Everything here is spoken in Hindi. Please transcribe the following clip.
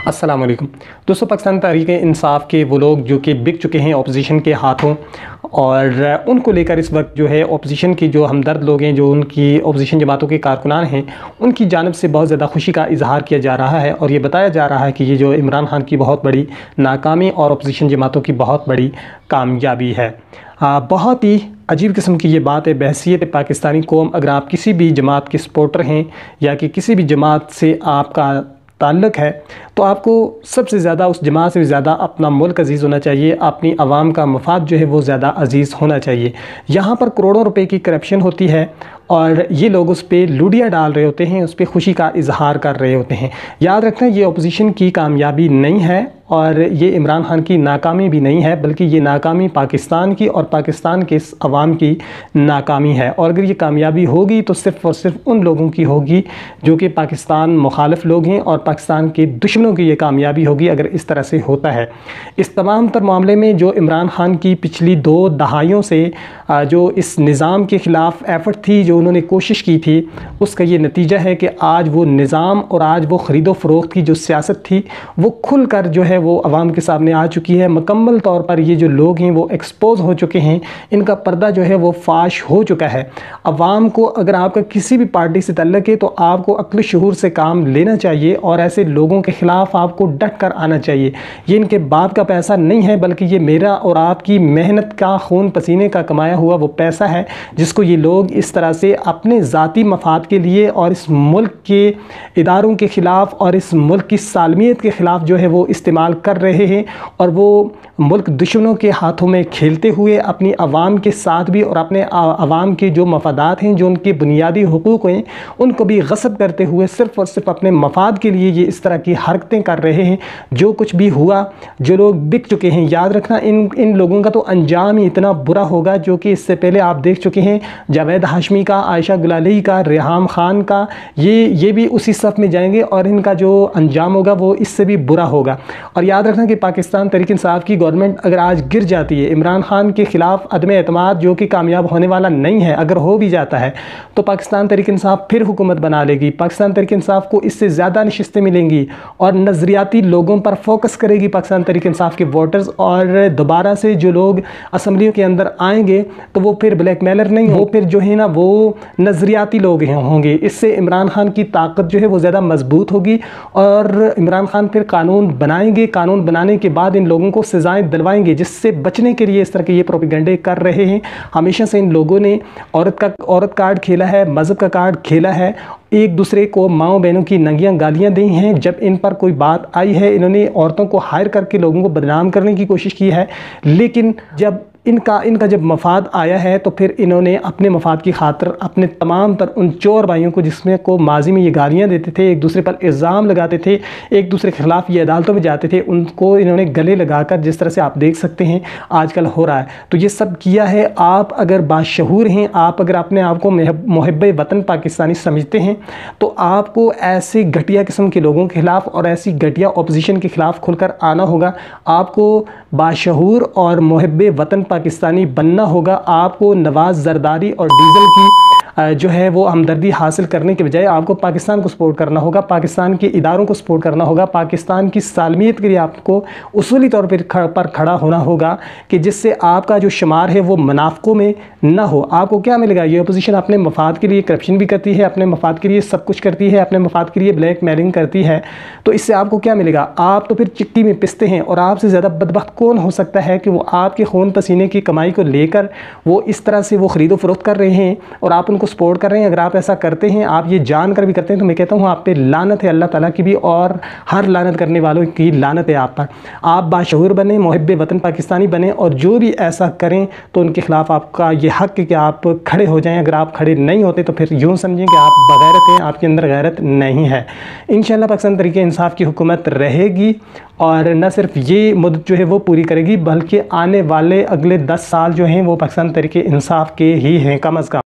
अस्सलाम वालेकुम दोस्तों। पाकिस्तान तहरीक-ए-इंसाफ के वो लोग जो कि बिक चुके हैं अपोजिशन के हाथों, और उनको लेकर इस वक्त जो है अपोजिशन की जो हमदर्द लोग हैं, जो उनकी अपोजिशन जमातों के कारकुनान हैं, उनकी जानिब से बहुत ज़्यादा खुशी का इजहार किया जा रहा है। और ये बताया जा रहा है कि ये जो इमरान खान की बहुत बड़ी नाकामी और अपोजिशन जमातों की बहुत बड़ी कामयाबी है। बहुत ही अजीब किस्म की ये बात है। बहसीत पाकिस्तानी कौम, अगर आप किसी भी जमात के सपोर्टर हैं या कि किसी भी जमात से आपका ताल्लुक़ है, तो आपको सबसे ज़्यादा उस जमात से ज़्यादा अपना मुल्क अज़ीज़ होना चाहिए, अपनी आवाम का मफाद जो है वो ज़्यादा अज़ीज़ होना चाहिए। यहाँ पर करोड़ों रुपए की करप्शन होती है और ये लोग उस पर लूडियाँ डाल रहे होते हैं, उस पर खुशी का इजहार कर रहे होते हैं। याद रखना, ये अपोजिशन की कामयाबी नहीं है और ये इमरान खान की नाकामी भी नहीं है, बल्कि ये नाकामी पाकिस्तान की और पाकिस्तान के अवाम की नाकामी है। और अगर ये कामयाबी होगी तो सिर्फ़ और सिर्फ उन लोगों की होगी जो कि पाकिस्तान मुखालिफ लोग हैं, और पाकिस्तान के दुश्मनों की ये कामयाबी होगी अगर इस तरह से होता है। इस तमाम तर मामले में जो इमरान खान की पिछली 2 दहाइयों से जो इस निज़ाम के ख़िलाफ़ एफ़र्ट थी, जो उन्होंने कोशिश की थी, उसका ये नतीजा है कि आज वो निज़ाम और आज वो ख़रीदो फ़रोख्त की जो सियासत थी वो खुल कर जो है वो अवाम के सामने आ चुकी है। मुकम्मल तौर पर ये जो लोग हैं वो एक्सपोज़ हो चुके हैं, इनका पर्दा जो है वो फाश हो चुका है। अवाम को अगर आपका किसी भी पार्टी से तल्लुक़ है तो आपको अक्ल शऊर से काम लेना चाहिए और ऐसे लोगों के ख़िलाफ़ आपको डट कर आना चाहिए। ये इनके बाप का पैसा नहीं है, बल्कि ये मेरा और आपकी मेहनत का, खून पसीने का कमाया हुआ वो पैसा है, जिसको ये लोग इस तरह से अपने ज़ाती मफाद के लिए और इस मुल्क के इदारों के ख़िलाफ़ और इस मुल्क की सालमियत के ख़िलाफ़ जो है वो इस्तेमाल कर रहे हैं। और वो मुल्क दुश्मनों के हाथों में खेलते हुए अपनी आवाम के साथ भी और अपने आवाम के जो मफादात हैं, जो उनके बुनियादी हुकूक़ हैं, उनको भी गस्ब करते हुए सिर्फ़ और सिर्फ अपने मफाद के लिए ये इस तरह की हरकतें कर रहे हैं। जो कुछ भी हुआ, जो लोग बिक चुके हैं, याद रखना इन लोगों का तो अंजाम ही इतना बुरा होगा, जो कि इससे पहले आप देख चुके हैं जावेद हाशमी का, आयशा गुलाली का, रेहाम खान का, ये भी उसी सफ़ में जाएंगे और इनका जो अंजाम होगा वो इससे भी बुरा होगा। और याद रखना कि पाकिस्तान तहरीक-ए-इंसाफ की गवर्नमेंट अगर आज गिर जाती है, इमरान खान के ख़िलाफ़ अदम एतमाद जो कि कामयाब होने वाला नहीं है, अगर हो भी जाता है तो पाकिस्तान तहरीक-ए-इंसाफ फिर हुकूमत बना लेगी। पाकिस्तान तहरीक-ए-इंसाफ को इससे ज़्यादा नशिस्तें मिलेंगी और नज़रियाती लोगों पर फोकस करेगी पाकिस्तान तहरीक-ए-इंसाफ के वोटर्स। और दोबारा से जो लोग असम्बलियों के अंदर आएंगे तो वो फिर ब्लैकमेलर नहीं, वो फिर जो है ना वो नज़रियाती लोग होंगे। इससे इमरान खान की ताकत जो है वो ज़्यादा मजबूत होगी और इमरान खान फिर कानून बनाएंगे। कानून बनाने के बाद इन लोगों को सज़ाएं दिलवाएंगे, जिससे बचने के लिए इस तरह के ये प्रोपेगेंडे कर रहे हैं। हमेशा से इन लोगों ने औरत कार्ड खेला है, मज़हब का कार्ड खेला है, एक दूसरे को माओ बहनों की नंगियां गालियां दी हैं। जब इन पर कोई बात आई है, इन्होंने औरतों को हायर करके लोगों को बदनाम करने की कोशिश की है। लेकिन जब इनका जब मफाद आया है तो फिर इन्होंने अपने मफाद की खातिर अपने तमाम तर उन चोर भाइयों को, जिसमें को माजी में ये गालियां देते थे, एक दूसरे पर इल्ज़ाम लगाते थे, एक दूसरे के ख़िलाफ़ ये अदालतों में जाते थे, उनको इन्होंने गले लगाकर, जिस तरह से आप देख सकते हैं आजकल हो रहा है, तो ये सब किया है। आप अगर बाशऊर हैं, आप अगर अपने आप को मुहिब्बे वतन पाकिस्तानी समझते हैं, तो आपको ऐसे घटिया किस्म के लोगों के ख़िलाफ़ और ऐसी घटिया अपोजिशन के ख़िलाफ़ खुलकर आना होगा। आपको बाशऊर और मुहिब्बे वतन पाकिस्तानी बनना होगा। आपको नवाज़ ज़रदारी और डीज़ल की जो है वो हमदर्दी हासिल करने के बजाय आपको पाकिस्तान को सपोर्ट करना होगा, पाकिस्तान के इदारों को सपोर्ट करना होगा, पाकिस्तान की सालमियत के लिए आपको उसूली तौर पर खड़ा होना होगा, कि जिससे आपका जो शुमार है वो मुनाफिकों में ना हो। आपको क्या मिलेगा? ये अपोजिशन अपने मफाद के लिए करप्शन भी करती है, अपने मफाद के लिए सब कुछ करती है, अपने मफाद के लिए ब्लैक मेलिंग करती है, तो इससे आपको क्या मिलेगा? आप तो फिर चिक्की में पिसते हैं। और आपसे ज़्यादा बदबख्त कौन हो सकता है कि वो आपके खून पसीने की कमाई को लेकर वो इस तरह से वो ख़रीदो फ़रोख्त कर रहे हैं और आप उनको सपोर्ट कर रहे हैं। अगर आप ऐसा करते हैं, आप ये जान कर भी करते हैं, तो मैं कहता हूँ आप पे लानत है, अल्लाह ताला की भी और हर लानत करने वालों की लानत है आप पर। आप बाशऊर बने, मुहिब्बे वतन पाकिस्तानी बने, और जो भी ऐसा करें तो उनके ख़िलाफ़ आपका ये हक़ है कि आप खड़े हो जाएं। अगर आप खड़े नहीं होते तो फिर यूँ समझें कि आप बगैरत हैं, आपके अंदर गैरत नहीं है। इंशाअल्लाह पाकिस्तान तहरीक-ए-इंसाफ की हुकूमत रहेगी और न सिर्फ ये मुद्दत जो है वो पूरी करेगी, बल्कि आने वाले अगले 10 साल जो हैं वो पाकिस्तान तहरीक-ए-इंसाफ के ही हैं, कम अज़ कम।